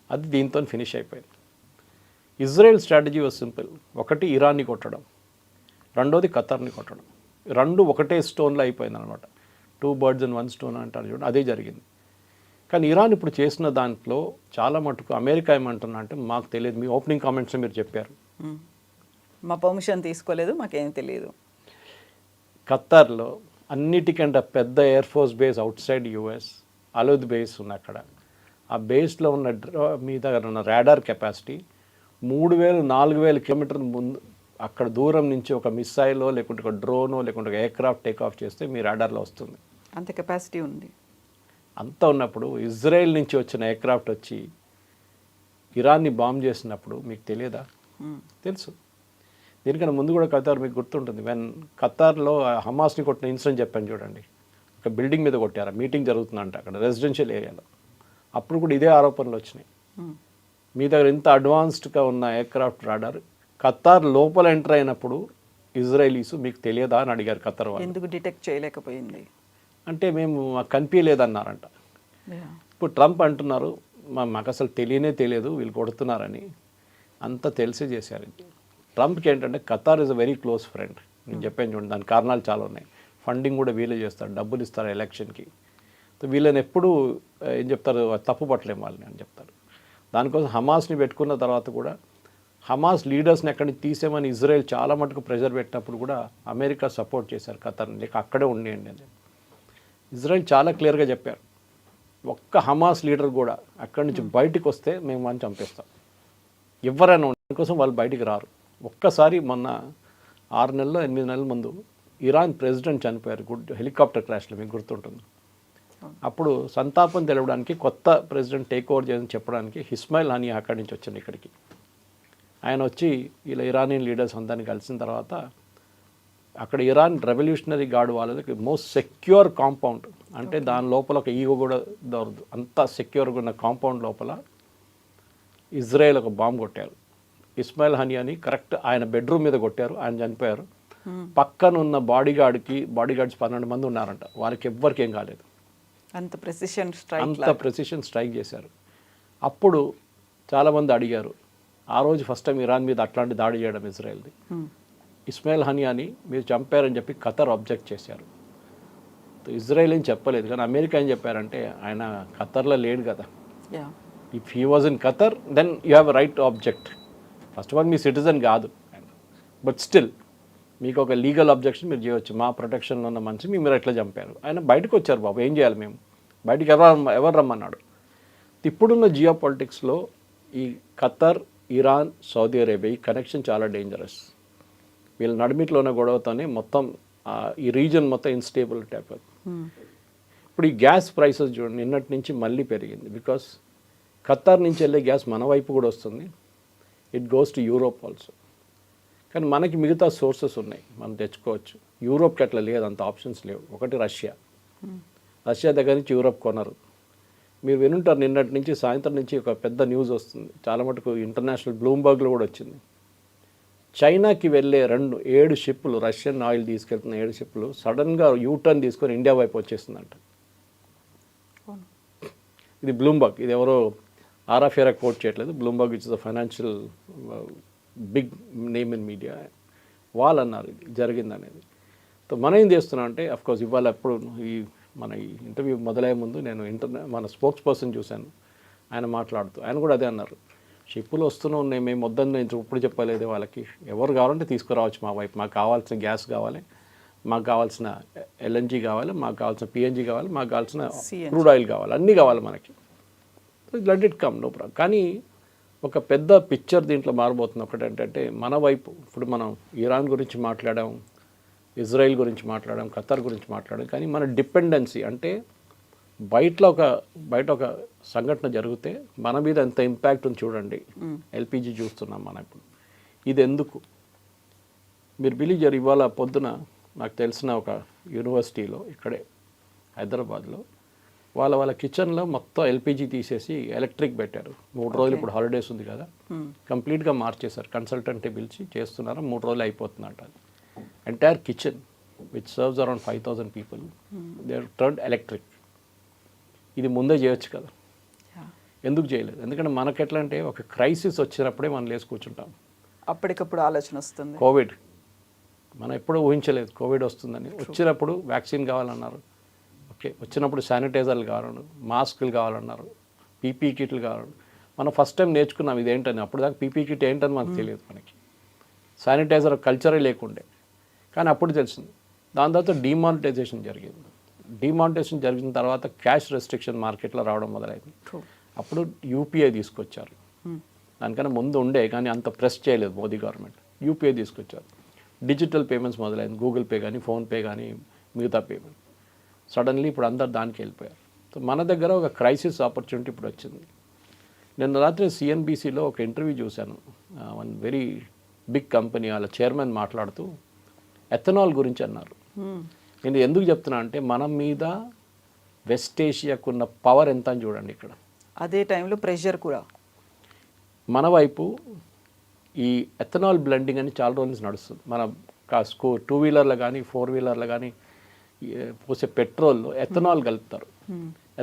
అది దీంతో ఫినిష్ అయిపోయింది. Israel strategy was simple. ఒకటి ఇరాన్ని కొట్టడం, రెండోది ఖతార్ని కొట్టడం. రెండు ఒకటే స్టోన్లో అయిపోయింది అనమాట. 2 birds in 1 stone అంటారు చూడండి, అదే జరిగింది. కానీ ఇరాన్ ఇప్పుడు చేసిన దాంట్లో చాలా మటుకు అమెరికా ఏమంటున్నా అంటే మాకు తెలియదు, మీ ఓపెనింగ్ కామెంట్స్లో మీరు చెప్పారు మా పర్మిషన్ తీసుకోలేదు, మాకేం తెలియదు. ఖతార్లో అన్నిటికంటే పెద్ద air force base outside US, Al Udeid base ఉంది అక్కడ. ఆ బేస్లో ఉన్న మీ దగ్గర ఉన్న రాడార్ కెపాసిటీ 3,000-4,000 కిలోమీటర్ల ముందు, అక్కడ దూరం నుంచి ఒక మిస్సైలో లేకుంటే ఒక డ్రోనో లేకుంటే ఒక ఎయిర్క్రాఫ్ట్ టేక్ ఆఫ్ చేస్తే మీ రాడార్లో వస్తుంది. అంత కెపాసిటీ ఉంది. అంత ఉన్నప్పుడు ఇజ్రాయెల్ నుంచి వచ్చిన ఎయిర్క్రాఫ్ట్ వచ్చి ఇరాన్ని బాంబ్ చేసినప్పుడు మీకు తెలియదా? తెలుసు. దీనికన్నా ముందు కూడా ఖతార్ మీకు గుర్తుంటుంది, వెన్ ఖతార్లో హమాస్ని కొట్టిన ఇన్సిడెంట్ చెప్పాను చూడండి, ఒక బిల్డింగ్ మీద కొట్టారు, మీటింగ్ జరుగుతుందంట అక్కడ రెసిడెన్షియల్ ఏరియాలో. అప్పుడు కూడా ఇదే ఆరోపణలు వచ్చినాయి. మీ దగ్గర ఇంత అడ్వాన్స్డ్గా ఉన్న ఎయిర్క్రాఫ్ట్ రాడార్ ఖతార్ లోపల ఎంటర్ అయినప్పుడు ఇజ్రాయలీస్ మీకు తెలియదా అని అడిగారు ఖతార్ వాళ్ళు. ఎందుకు డిటెక్ట్ చేయలేకపోయింది అంటే మేము మాకు కనిపించలేదన్నారంట. ఇప్పుడు ట్రంప్ అంటున్నారు మాకు అసలు తెలియనే తెలియదు వీళ్ళు కొడుతున్నారని. అంతా తెలిసి చేశారు ఇది. ట్రంప్కి ఏంటంటే Qatar is a very close friend. నేను చెప్పాను చూడండి, దాని కారణాలు చాలా ఉన్నాయి. ఫండింగ్ కూడా వీళ్ళే చేస్తారు, డబ్బులు ఇస్తారు ఎలక్షన్కి. వీళ్ళని ఎప్పుడు ఏం చెప్తారు, తప్పు పట్టలేము వాళ్ళని అని చెప్తారు. దానికోసం హమాస్ని పెట్టుకున్న తర్వాత కూడా హమాస్ లీడర్స్ని ఎక్కడి నుంచి తీసేమని ఇజ్రాయెల్ చాలా మటుకు ప్రెషర్ పెట్టినప్పుడు కూడా అమెరికా సపోర్ట్ చేశారు ఖతార్ని, లేక అక్కడే ఉండేయండి అని. ఇజ్రాయెల్ చాలా క్లియర్గా చెప్పారు, ఒక్క హమాస్ లీడర్ కూడా అక్కడి నుంచి బయటికి వస్తే మేము వాడిని చంపేస్తాం. ఎవరైనా దానికోసం వాళ్ళు బయటికి రారు. ఒక్కసారి మొన్న 6 నెలలు 8 నెలల ముందు ఇరాన్ ప్రెసిడెంట్ చనిపోయారు హెలికాప్టర్ క్రాష్లో, మీకు గుర్తుంటుంది. అప్పుడు సంతాపం తెలవడానికి కొత్త ప్రెసిడెంట్ టేక్ ఓవర్ చేయని చెప్పడానికి ఇస్మాయిల్ హనియా అక్కడి నుంచి వచ్చింది ఇక్కడికి. ఆయన వచ్చి ఇలా ఇరానియన్ లీడర్స్ అందరినీ కలిసిన తర్వాత అక్కడ ఇరాన్ రెవల్యూషనరీ గార్డ్ వాళ్ళకి మోస్ట్ సెక్యూర్ కాంపౌండ్, అంటే దాని లోపల ఒక ఈగో కూడా దొరకదు, అంత సెక్యూర్గా ఉన్న కాంపౌండ్ లోపల ఇజ్రాయెల్ ఒక బాంబు కొట్టారు. ఇస్మాయిల్ హనియాని కరెక్ట్ ఆయన బెడ్రూమ్ మీద కొట్టారు, ఆయన చనిపోయారు. పక్కనున్న బాడీగార్డ్స్ 12 మంది ఉన్నారంట, వాళ్ళకి ఎవ్వరికి ఏం కాలేదు. అంత ప్రెసిషన్ స్ట్రైక్ చేశారు. అప్పుడు చాలామంది అడిగారు, ఆ రోజు ఫస్ట్ టైం ఇరాన్ మీద అట్లాంటి దాడి చేయడం ఇజ్రాయెల్ది. ఇస్మాయిల్ హనియాని మీరు చంపారని చెప్పి ఖతర్ ఆబ్జెక్ట్ చేశారు. ఇజ్రాయెల్ ఏం చెప్పలేదు, కానీ అమెరికా ఏం చెప్పారంటే ఆయన ఖతర్లో లేడు కదా, if he was in Qatar then you have right to object. First of all మీ సిటిజన్ కాదు, బట్ స్టిల్ మీకు ఒక లీగల్ అబ్జెక్షన్ మీరు చేయవచ్చు. మా ప్రొటెక్షన్లో ఉన్న మనిషి మీరు ఎట్లా చంపారు. ఆయన బయటకు వచ్చారు, బాబు ఏం చేయాలి మేము, బయటికి ఎవరు రమ్మన్నాడు. ఇప్పుడున్న జియో పాలిటిక్స్లో ఈ ఖతర్, ఇరాన్, సౌదీ అరేబియా ఈ కనెక్షన్ చాలా డేంజరస్. వీళ్ళ నడిమిట్లో ఉన్న గొడవతోనే మొత్తం ఈ రీజన్ మొత్తం ఇన్స్టేబిలిటీ అయిపోతుంది. ఇప్పుడు ఈ గ్యాస్ ప్రైసెస్ చూడండి, నిన్నటి నుంచి మళ్ళీ పెరిగింది. బికాస్ ఖతార్ నుంచి వెళ్ళే గ్యాస్ మన వైపు కూడా వస్తుంది, it goes to Europe also. కానీ మనకి మిగతా సోర్సెస్ ఉన్నాయి, మనం తెచ్చుకోవచ్చు. యూరోప్కి అట్లా లేదు, అంత ఆప్షన్స్ లేవు. ఒకటి రష్యా దగ్గర నుంచి యూరోప్ కొనరు. మీరు వినుంటారు, నిన్నటి నుంచి సాయంత్రం నుంచి ఒక పెద్ద న్యూస్ వస్తుంది, చాలా మటుకు ఇంటర్నేషనల్ బ్లూంబర్గ్లో కూడా వచ్చింది. చైనాకి వెళ్ళే 7 షిప్పులు, రష్యన్ ఆయిల్ తీసుకెళ్తున్న 7 షిప్పులు సడన్గా యూటర్న్ తీసుకొని ఇండియా వైపు వచ్చేస్తుందంట. ఇది బ్లూంబర్గ్, ఇది ఎవరో ఆరాఫేరా కోట్ చేయట్లేదు. Bloomberg it's the financial big name in media. వాళ్ళు అన్నారు ఇది జరిగిందనేది. సో మనం ఏం చేస్తున్నాం అంటే, అఫ్కోర్స్ ఇవాళ ఎప్పుడు మన ఈ ఇంటర్వ్యూ మొదలయ్యే ముందు నేను మన స్పోక్స్ పర్సన్ చూశాను, ఆయన మాట్లాడుతూ ఆయన కూడా అదే అన్నారు, షిప్పులు వస్తూనే ఉన్నాయి, మేము వద్దని నేను ఇప్పుడు చెప్పలేదు వాళ్ళకి, ఎవరు కావాలంటే తీసుకురావచ్చు మా వైపు, మాకు కావాల్సిన గ్యాస్ కావాలి, మాకు కావాల్సిన ఎల్ఎన్జీ కావాలి, మాకు కావాల్సిన పిఎన్జీ కావాలి, మాకు కావాల్సిన క్రూడ్ ఆయిల్ కావాలి, అన్నీ కావాలి మనకి. Let it come, no problem. కానీ ఒక పెద్ద పిక్చర్ దీంట్లో మారబోతుంది. ఒకటి ఏంటంటే, మన వైపు ఇప్పుడు మనం ఇరాన్ గురించి మాట్లాడాం, ఇజ్రాయెల్ గురించి మాట్లాడాం, ఖతార్ గురించి మాట్లాడాం, కానీ మన డిపెండెన్సీ అంటే బయట ఒక సంఘటన జరిగితే మన మీద ఎంత ఇంపాక్ట్ ఉంది చూడండి. ఎల్పిజి చూస్తున్నాం మనం ఇప్పుడు. ఇది ఎందుకు మీరు బిలీవ్ చేయరు, ఇవాళ పొద్దున నాకు తెలిసిన ఒక యూనివర్సిటీలో ఇక్కడే హైదరాబాద్లో వాళ్ళ కిచెన్లో మొత్తం ఎల్పిజి తీసేసి ఎలక్ట్రిక్ పెట్టారు. 3 రోజులు ఇప్పుడు హాలిడేస్ ఉంది కదా, కంప్లీట్గా మార్చేశారు. కన్సల్టెంట్ని పిలిచి చేస్తున్నారు, 3 రోజులు అయిపోతుందంట. Entire kitchen which serves around 5,000 people they are turned electric. ఇది ముందే చేయొచ్చు కదా, ఎందుకు చేయలేదు? ఎందుకంటే మనకి ఎట్లా అంటే ఒక క్రైసిస్ వచ్చినప్పుడే మనం లేచి కూర్చుంటాం, అప్పటికప్పుడు ఆలోచన వస్తుంది. కోవిడ్ మనం ఎప్పుడూ ఊహించలేదు కోవిడ్ వస్తుందని. వచ్చినప్పుడు వ్యాక్సిన్ కావాలన్నారు, ఓకే, వచ్చినప్పుడు శానిటైజర్లు కావాలన్నారు, మాస్కులు కావాలన్నారు, పీపీ కిట్లు కావాలన్నారు. మనం ఫస్ట్ టైం నేర్చుకున్నాం ఇదేంటని. అప్పుడు దాకా పీపీ కిట్ ఏంటని మనకు తెలియదు, మనకి శానిటైజర్ కల్చరే లేకుండే. కానీ అప్పుడు తెలిసింది. దాని తర్వాత డిమానిటైజేషన్ జరిగింది. డిమానిటైజేషన్ జరిగిన తర్వాత క్యాష్ రెస్ట్రిక్షన్ మార్కెట్లో రావడం మొదలైంది. అప్పుడు యూపీఐ తీసుకొచ్చారు. దానికన్నా ముందు ఉండే కానీ అంత ప్రెస్ చేయలేదు మోదీ గవర్నమెంట్. యూపీఐ తీసుకొచ్చారు, డిజిటల్ పేమెంట్స్ మొదలైంది, గూగుల్ పే కానీ, ఫోన్పే కానీ, మిగతా పేమెంట్. సడన్లీ ఇప్పుడు అందరు దానికి వెళ్ళిపోయారు. సో మన దగ్గర ఒక క్రైసిస్ ఆపర్చునిటీ ఇప్పుడు వచ్చింది. నిన్న రాత్రి సిఎన్బిసిలో ఒక ఇంటర్వ్యూ చూశాను. వన్ వెరీ బిగ్ కంపెనీ వాళ్ళ చైర్మన్ మాట్లాడుతూ ఎథనాల్ గురించి అన్నారు. నేను ఎందుకు చెప్తున్నా అంటే, మన మీద వెస్ట్ ఏషియాకు ఉన్న పవర్ ఎంత అని చూడండి. ఇక్కడ అదే టైంలో ప్రెషర్ కూడా మన వైపు ఈ ఎథనాల్ బ్లెండింగ్ అని చాలా రోజుల నుంచి నడుస్తుంది. మన 2 వీలర్లు కానీ 4 వీలర్లు కానీ పోసే పెట్రోల్లో ఎథనాల్ కలుపుతారు.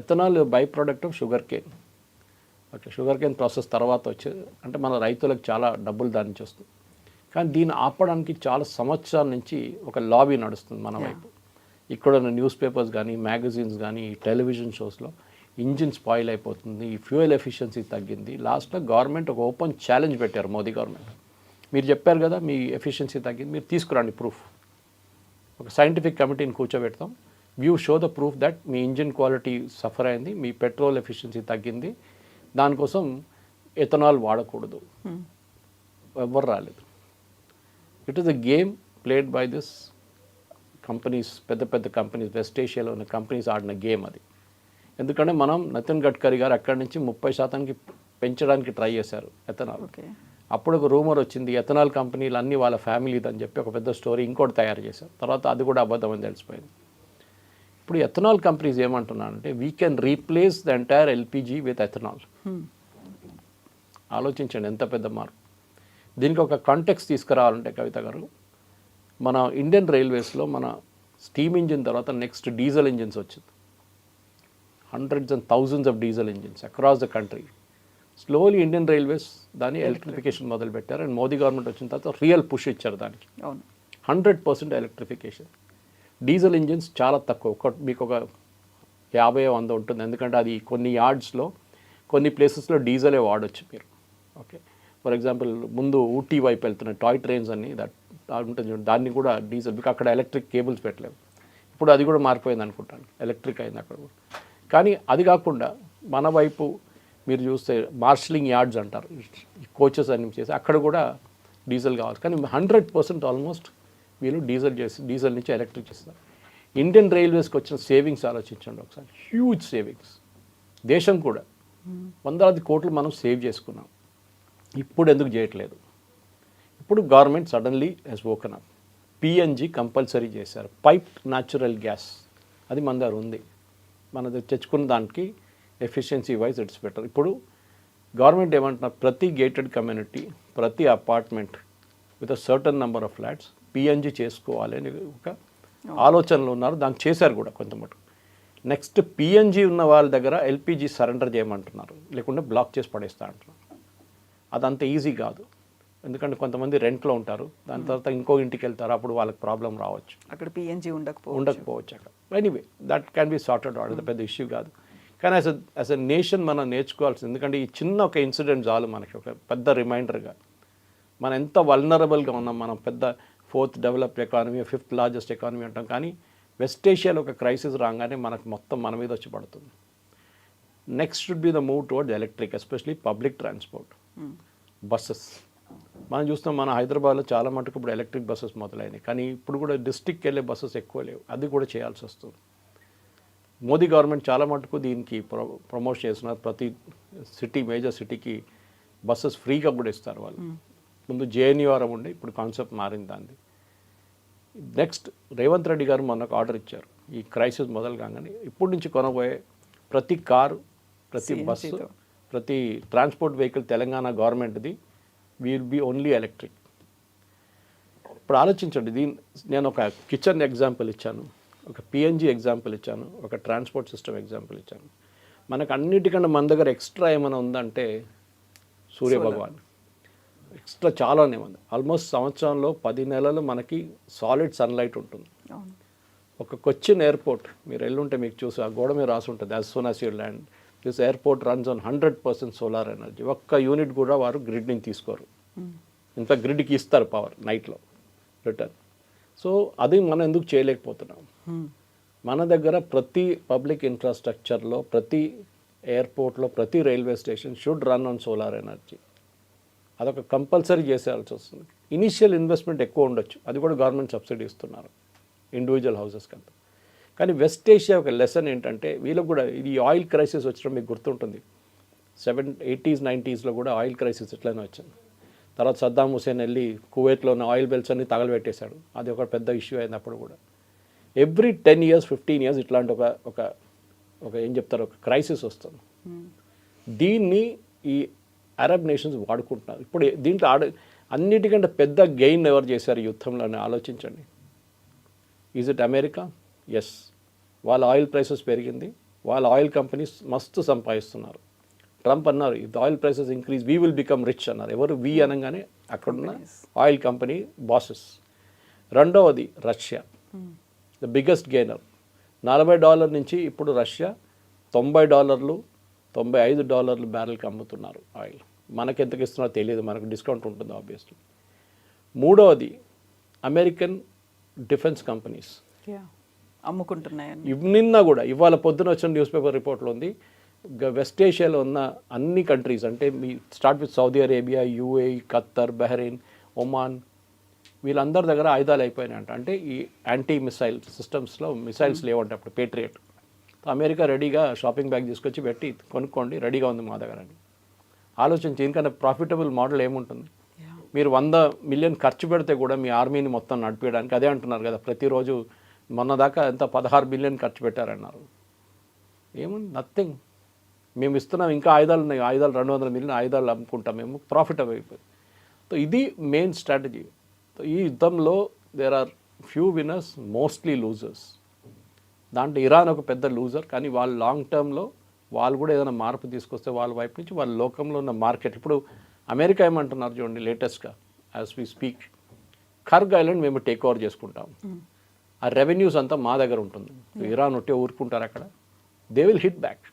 Ethanol by product of sugar cane. Okay, sugar cane process తర్వాత వచ్చేది అంటే మన రైతులకు చాలా డబ్బులు దాని నుంచి వస్తుంది. కానీ దీన్ని ఆపడానికి చాలా సంవత్సరాల నుంచి ఒక లాబీ నడుస్తుంది మన వైపు. ఇక్కడ ఉన్న న్యూస్ పేపర్స్ కానీ మ్యాగజైన్స్ కానీ టెలివిజన్ షోస్లో ఇంజిన్ స్పాయిల్ అయిపోతుంది, ఫ్యూయల్ ఎఫిషియన్సీ తగ్గింది. లాస్ట్లో గవర్నమెంట్ ఒక ఓపెన్ ఛాలెంజ్ పెట్టారు, మోదీ గవర్నమెంట్. మీరు చెప్పారు కదా మీ ఎఫిషియన్సీ తగ్గింది, మీరు తీసుకురండి ప్రూఫ్. ఒక సైంటిఫిక్ కమిటీని కూర్చోబెడతాం, షో ద ప్రూఫ్ దట్ మీ ఇంజిన్ క్వాలిటీ సఫర్ అయింది, మీ పెట్రోల్ ఎఫిషియన్సీ తగ్గింది, దానికోసం ఎథనాల్ వాడకూడదు. ఎవ్వరు రాలేదు. It is a game played by this companies, పెద్ద పెద్ద కంపెనీస్, వెస్ట్ ఏషియాలో ఉన్న కంపెనీస్ ఆడిన గేమ్ అది. ఎందుకంటే మనం నితిన్ గడ్కరీ గారు అక్కడి నుంచి 30% పెంచడానికి ట్రై చేశారు ఎథనాల్. అప్పుడు ఒక రూమర్ వచ్చింది ఎథనాల్ కంపెనీలు అన్నీ వాళ్ళ ఫ్యామిలీది అని చెప్పి ఒక పెద్ద స్టోరీ ఇంకోటి తయారు చేశారు. తర్వాత అది కూడా అబద్ధమని తెలిసిపోయింది. ఇప్పుడు ఎథనాల్ కంపెనీస్ ఏమంటున్నారంటే we can replace the entire LPG with ethanol. ఆలోచించండి ఎంత పెద్ద మార్పు. దీనికి ఒక కాంటెక్స్ట్ తీసుకురావాలంటే కవిత గారు, మన ఇండియన్ రైల్వేస్లో మన స్టీమ్ ఇంజిన్ తర్వాత నెక్స్ట్ డీజిల్ ఇంజిన్స్ వచ్చింది. Hundreds and thousands of diesel engines across the country. Slowly Indian railways దాన్ని ఎలక్ట్రిఫికేషన్ మొదలుపెట్టారు. అండ్ మోదీ గవర్నమెంట్ వచ్చిన తర్వాత రియల్ పుష్ ఇచ్చారు దానికి. 100% ఎలక్ట్రిఫికేషన్. డీజిల్ ఇంజిన్స్ చాలా తక్కువ, మీకు ఒక 50-100 ఉంటుంది. ఎందుకంటే అది కొన్ని యార్డ్స్లో కొన్ని ప్లేసెస్లో డీజిలే వాడచ్చు మీరు. ఓకే, ఫర్ ఎగ్జాంపుల్ ముందు ఊటీ వైపు వెళ్తున్న టాయ్ ట్రైన్స్ అని దట్ ఉంటుంది చూడండి, దాన్ని కూడా డీజిల్, మీకు అక్కడ ఎలక్ట్రిక్ కేబుల్స్ పెట్టలేము. ఇప్పుడు అది కూడా మారిపోయింది అనుకుంటాను, ఎలక్ట్రిక్ అయింది అక్కడ కూడా. కానీ అది కాకుండా మన వైపు మీరు చూస్తే మార్షలింగ్ యార్డ్స్ అంటారు, కోచెస్ అన్ని చేసి అక్కడ కూడా డీజిల్ కావాలి. కానీ 100% ఆల్మోస్ట్ వీళ్ళు డీజిల్ నుంచి ఎలక్ట్రిక్ చేస్తారు. ఇండియన్ రైల్వేస్కి వచ్చిన సేవింగ్స్ ఆలోచించండి ఒకసారి, హ్యూజ్ సేవింగ్స్. దేశం కూడా వందలాది కోట్లు మనం సేవ్ చేసుకున్నాం. ఇప్పుడు ఎందుకు చేయట్లేదు? ఇప్పుడు government suddenly has woken up. PNG compulsory చేశారు, పైప్డ్ న్యాచురల్ గ్యాస్. అది మన దగ్గర ఉంది, మన తెచ్చుకున్న దానికి ఎఫిషియన్సీ వైజ్ ఇట్స్ బెటర్. ఇప్పుడు గవర్నమెంట్ ఏమంటున్నారు, ప్రతి గేటెడ్ కమ్యూనిటీ, ప్రతి apartment with a certain number of flats PNG చేసుకోవాలి అని ఒక ఆలోచనలు ఉన్నారు. దాన్ని చేశారు కూడా కొంతమటు. నెక్స్ట్ పిఎన్జి ఉన్న వాళ్ళ దగ్గర ఎల్పిజి సరెండర్ చేయమంటున్నారు, లేకుంటే బ్లాక్ చేసి పడేస్తా అంటున్నారు. అదంత ఈజీ కాదు, ఎందుకంటే కొంతమంది రెంట్లో ఉంటారు, దాని తర్వాత ఇంకో ఇంటికి వెళ్తారు, అప్పుడు వాళ్ళకి ప్రాబ్లం రావచ్చు, అక్కడ పిఎన్జి ఉండకపోవచ్చు అక్కడ. Anyway that can be sorted out, అది పెద్ద ఇష్యూ కాదు. కానీ యాజ్ ఎ నేషన్ మనం నేర్చుకోవాల్సింది, ఎందుకంటే ఈ చిన్న ఒక ఇన్సిడెంట్ చాలు మనకి ఒక పెద్ద రిమైండర్గా. మనం ఎంత వల్నరబుల్గా ఉన్నాం, మనం పెద్ద 4th developed economy, 5th largest economy అంటాం. కానీ వెస్ట్ ఏషియాలో ఒక క్రైసిస్ రాగానే మనకు మొత్తం మన మీద వచ్చి పడుతుంది. Next should be the move towards electric, especially public transport, buses. మనం చూస్తాం మన హైదరాబాద్లో చాలా మటుకు ఇప్పుడు ఎలక్ట్రిక్ బస్సెస్ మొదలైనాయి. కానీ ఇప్పుడు కూడా డిస్ట్రిక్ట్కి వెళ్ళే బస్సెస్ ఎక్కువ లేవు, అది కూడా చేయాల్సి వస్తుంది. మోదీ గవర్నమెంట్ చాలా మటుకు దీనికి ప్రమోషన్ చేస్తున్నారు. ప్రతి సిటీ, మేజర్ సిటీకి బస్సెస్ ఫ్రీగా కూడా ఇస్తారు వాళ్ళు. ముందు జేఎన్యూఆర్ఎం ఉండే, ఇప్పుడు కాన్సెప్ట్ మారింది దాన్ని. నెక్స్ట్ రేవంత్ రెడ్డి గారు మనకు ఆర్డర్ ఇచ్చారు, ఈ క్రైసిస్ మొదలు కాగానే ఇప్పటి నుంచి కొనబోయే ప్రతి కారు, ప్రతి బస్సు, ప్రతి ట్రాన్స్పోర్ట్ వెహికల్ తెలంగాణ గవర్నమెంట్ది విల్ బీ ఓన్లీ ఎలక్ట్రిక్. ఇప్పుడు ఆలోచించండి, నేను ఒక కిచెన్ ఎగ్జాంపుల్ ఇచ్చాను, ఒక పిఎన్జి ఎగ్జాంపుల్ ఇచ్చాను, ఒక ట్రాన్స్పోర్ట్ సిస్టమ్ ఎగ్జాంపుల్ ఇచ్చాను. మనకు అన్నిటికన్నా మన దగ్గర ఎక్స్ట్రా ఏమైనా ఉందంటే సూర్య భగవాన్. ఎక్స్ట్రా చాలానే ఉంది. ఆల్మోస్ట్ సంవత్సరంలో 10 నెలలు మనకి సాలిడ్ సన్లైట్ ఉంటుంది. ఒక కొచ్చిన్ ఎయిర్పోర్ట్ మీరు వెళ్ళుంటే మీకు చూసి ఆ గోడ మీద రాసి ఉంటుంది, as soon as you land this airport runs on 100% solar energy. ఒక్క యూనిట్ కూడా వారు గ్రిడ్ నుంచి తీసుకోరు. ఇంత గ్రిడ్కి ఇస్తారు పవర్ నైట్లో రిటర్న్. సో అది మనం ఎందుకు చేయలేకపోతున్నాం? మన దగ్గర ప్రతి పబ్లిక్ ఇన్ఫ్రాస్ట్రక్చర్లో, ప్రతి ఎయిర్పోర్ట్లో, ప్రతి railway station should run on solar energy. అదొక కంపల్సరీ చేసేయాల్సి వస్తుంది. ఇనీషియల్ ఇన్వెస్ట్మెంట్ ఎక్కువ ఉండొచ్చు, అది కూడా గవర్నమెంట్ సబ్సిడీ ఇస్తున్నారు ఇండివిజువల్ హౌసెస్ కంతా. కానీ వెస్ట్ ఏషియా ఒక లెసన్ ఏంటంటే, వీళ్ళకి కూడా ఇది ఆయిల్ క్రైసిస్ వచ్చడం మీకు గుర్తుంటుంది. 80s, 90s కూడా ఆయిల్ క్రైసిస్ ఎట్లయినా వచ్చింది. తర్వాత సద్దాం హుసేన్ వెళ్ళి కువైట్లో ఉన్న ఆయిల్ బెల్ట్స్ అన్ని తగలబెట్టేశాడు, అది ఒక పెద్ద ఇష్యూ అయింది అప్పుడు కూడా. ఎవ్రీ 10 years, 15 years ఇట్లాంటి ఒక ఏం చెప్తారు, ఒక క్రైసిస్ వస్తుంది. దీన్ని ఈ అరబ్ నేషన్స్ వాడుకుంటున్నారు. ఇప్పుడు దీంట్లో అన్నిటికంటే పెద్ద గెయిన్ ఎవరు చేశారు యుద్ధంలో అని ఆలోచించండి. Is it America? ఎస్, వాళ్ళ ఆయిల్ ప్రైసెస్ పెరిగింది, వాళ్ళ ఆయిల్ కంపెనీస్ మస్తు సంపాదిస్తున్నారు. ట్రంప్ అన్నారు if oil prices increase we will become rich అన్నారు. ఎవరు వి అనగానే అక్కడున్న ఆయిల్ కంపెనీ బాసెస్. రెండవది రష్యా, ద బిగ్గెస్ట్ గెయినర్. $40 నుంచి ఇప్పుడు రష్యా $90, $95 బ్యారెల్కి అమ్ముతున్నారు ఆయిల్. మనకి ఎంతకి ఇస్తున్నారో తెలియదు, మనకు డిస్కౌంట్ ఉంటుంది ఆబ్వియస్లీ. మూడవది అమెరికన్ డిఫెన్స్ కంపెనీస్ అమ్ముకుంటున్నాయని నిన్న కూడా ఇవాళ పొద్దున వచ్చిన న్యూస్ పేపర్ రిపోర్ట్లో ఉంది. వెస్ట్ ఏషియాలో ఉన్న అన్ని కంట్రీస్ అంటే మీ start with Saudi Arabia, UAE, Qatar, Bahrain, Oman, వీళ్ళందరి దగ్గర ఆయుధాలు అయిపోయినాయంట. అంటే ఈ యాంటీ మిసైల్ సిస్టమ్స్లో మిసైల్స్ లేవంటే అప్పుడు పేట్రియట్. అమెరికా రెడీగా షాపింగ్ బ్యాగ్ తీసుకొచ్చి పెట్టి కొనుక్కోండి రెడీగా ఉంది మా దగ్గర అని ఆలోచించి. ఎందుకంటే ప్రాఫిటబుల్ మోడల్ ఏముంటుంది, మీరు 100 మిలియన్ ఖర్చు పెడితే కూడా మీ ఆర్మీని మొత్తం నడిపించడానికి అదే అంటున్నారు కదా ప్రతిరోజు. మొన్న దాకా ఎంత 16 బిలియన్ ఖర్చు పెట్టారన్నారు. ఏముంది, నథింగ్. మేము ఇస్తున్నాం, ఇంకా ఆయుధాలు ఉన్నాయి, ఆయుధాలు 200 మిలియన్ ఆయుధాలు అమ్ముకుంటాం మేము, ప్రాఫిటబుల్ అయిపోయింది. సో ఇది మెయిన్ స్ట్రాటజీ. ఈ యుద్ధంలో there are few winners, mostly losers. దాంట్లో ఇరాన్ ఒక పెద్ద లూజర్, కానీ వాళ్ళు లాంగ్ టర్మ్లో వాళ్ళు కూడా ఏదైనా మార్పు తీసుకొస్తే వాళ్ళ వైపు నుంచి వాళ్ళ లోకంలో ఉన్న మార్కెట్. ఇప్పుడు అమెరికా ఏమంటున్నారు చూడండి లేటెస్ట్గా యాజ్ వీ స్పీక్, ఖర్గ్ ఐలాండ్ మేము టేక్ ఓవర్ చేసుకుంటాం, ఆ రెవెన్యూస్ అంతా మా దగ్గర ఉంటుంది. ఇరాన్ ఉంటే ఊరుకుంటారు అక్కడ, దే విల్ హిట్ బ్యాక్.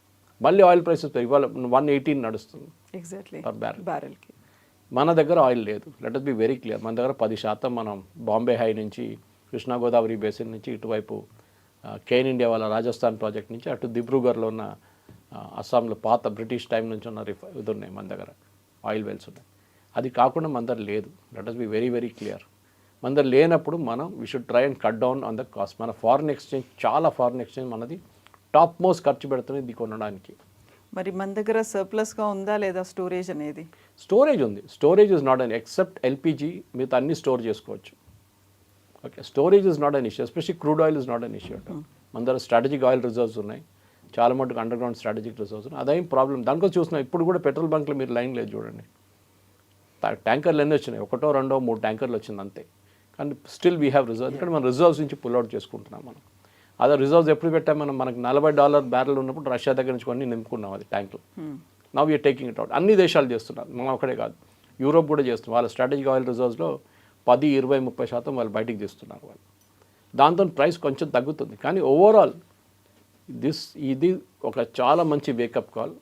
మళ్ళీ ఆయిల్ ప్రైసెస్ ఇవాళ 118 నడుస్తుంది ఎగ్జాక్ట్లీ పర్ బ్యారెల్కి. మన దగ్గర ఆయిల్ లేదు. Let us be very clear, మన దగ్గర 10% మనం బాంబే హై నుంచి, కృష్ణా గోదావరి బేసిన్ నుంచి, ఇటువైపు కేన్ ఇండియా వాళ్ళ రాజస్థాన్ ప్రాజెక్ట్ నుంచి, అటు దిబ్రూగర్లో ఉన్న అస్సాంలో పాత బ్రిటిష్ టైం నుంచి ఉన్న ఇది ఉన్నాయి మన దగ్గర, ఆయిల్ వెల్స్ ఉన్నాయి. అది కాకుండా మన దగ్గర లేదు. Let us be very very clear. మన దగ్గర లేనప్పుడు మనం we should try and cut down on the cost. మన ఫారిన్ ఎక్స్చేంజ్, చాలా ఫారిన్ ఎక్స్చేంజ్ మనది టాప్ మోస్ట్ ఖర్చు పెడుతుంది ఇది కొనడానికి. మరి మన దగ్గర సర్ప్లస్గా ఉందా లేదా స్టోరేజ్ అనేది? స్టోరేజ్ ఉంది. Storage is not an except LPG, మిగతా అన్ని స్టోర్ చేసుకోవచ్చు. Okay, storage is not an issue, especially crude oil is not an issue. మన దగ్గర స్ట్రాటజిక్ ఆయిల్ రిజర్వ్స్ ఉన్నాయి, చాలా మటుకు అండర్ గ్రౌండ్ స్ట్రాటజిక్ రిజర్వ్స్ ఉన్నాయి. అదేం ప్రాబ్లం. దానికోసం చూస్తున్నాం ఇప్పుడు కూడా పెట్రోల్ బంక్లో మీరు లైన్ లేదు చూడండి, ట్యాంకర్లు ఎన్ని వచ్చినాయి, 1, 2, 3 ట్యాంకర్లు వచ్చింది అంతే. కానీ స్టిల్ వీ హ్యావ్ రిజర్వ్, ఎందుకంటే మనం రిజర్వ్స్ నుంచి పుల్అవుట్ చేసుకుంటున్నాం. మనం అదే రిజర్వ్స్ ఎప్పుడు పెట్టాం మనం, మనకు $40 బ్యారెల్ ఉన్నప్పుడు రష్యా దగ్గర నుంచి కొన్ని నింపుకున్నాం అది ట్యాంకులు. Now you're taking it out. అన్ని దేశాలు చేస్తున్నారు, మనం ఒకటే కాదు, యూరోప్ కూడా చేస్తున్నారు. వాళ్ళ స్ట్రాటజిక్ ఆయిల్ రిజర్వ్స్లో 10, 20, 30% వాళ్ళు బయటికి తీస్తున్నారు వాళ్ళు. దాంతో ప్రైస్ కొంచెం తగ్గుతుంది. కానీ ఓవరాల్ ఇది ఒక చాలా మంచి వేకప్ కాల్.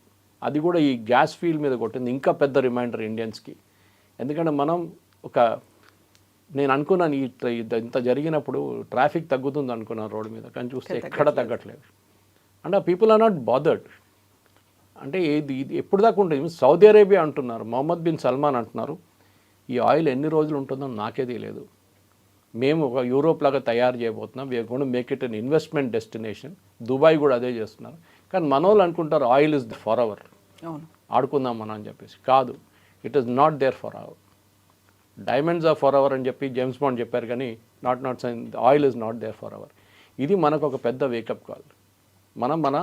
అది కూడా ఈ గ్యాస్ ఫీల్డ్ మీద కొట్టింది. ఇంకా పెద్ద రిమైండర్ ఇండియన్స్కి. ఎందుకంటే మనం నేను అనుకున్నాను ఇంత జరిగినప్పుడు ట్రాఫిక్ తగ్గుతుంది అనుకున్నాను రోడ్డు మీద, కానీ చూస్తే ఎక్కడ తగ్గట్లేదు. అంటే పీపుల్ ఆర్ నాట్ బాదర్డ్. అంటే ఇది ఎప్పుడు దాకా ఉంటుంది. సౌదీ అరేబియా అంటున్నారు, మొహమ్మద్ బిన్ సల్మాన్ అంటున్నారు ఈ ఆయిల్ ఎన్ని రోజులు ఉంటుందో నాకే తెలియదు, మేము ఒక యూరోప్ లాగా తయారు చేయబోతున్నాం, we are going to make it an investment destination. Dubai కూడా అదే చేస్తున్నారు. కానీ మన వాళ్ళు అనుకుంటారు ఆయిల్ ఇస్ ఫర్ అవర్, ఆడుకుందాం మనం అని చెప్పేసి. కాదు, it is not there forever. Diamonds are forever అని చెప్పి జేమ్స్ బాండ్ చెప్పారు, కానీ not oil is not there forever. ఇది మనకు ఒక పెద్ద వేకప్ కాల్. మనం మన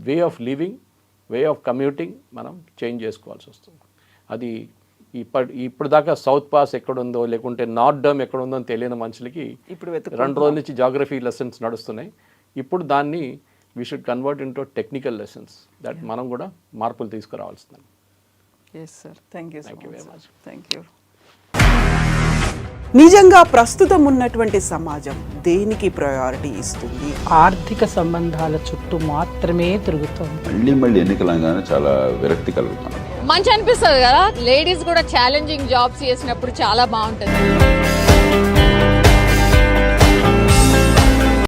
way of living, way of commuting మనం చేంజ్ చేసుకోవాల్సి వస్తుంది. అది ఇప్పుడు దాకా సౌత్ పాస్ ఎక్కడుందో లేకుంటే నార్త్ డమ్ ఎక్కడుందో అని తెలియని మనుషులకి ఇప్పుడు 2 రోజుల నుంచి జాగ్రఫీ లెసన్స్ నడుస్తున్నాయి. ఇప్పుడు దాన్ని we should convert into technical lessons that మనం కూడా మార్పులు తీసుకురావాల్సింది. Yes sir, thank you very much. Thank you. నిజంగా ప్రస్తుతం ఉన్నటువంటి సమాజం దేనికి ప్రయారిటీ ఇస్తుంది? ఆర్థిక సంబంధాల చుట్టూ మాత్రమే తిరుగుతోంది. మళ్ళీ ఎన్నికలంగానే చాలా విరక్తి కలుగుతాను. మంచి అనిపిస్తుంది కదా, లేడీస్ కూడా ఛాలెంజింగ్ జాబ్స్ చేసినప్పుడు చాలా బాగుంటుంది.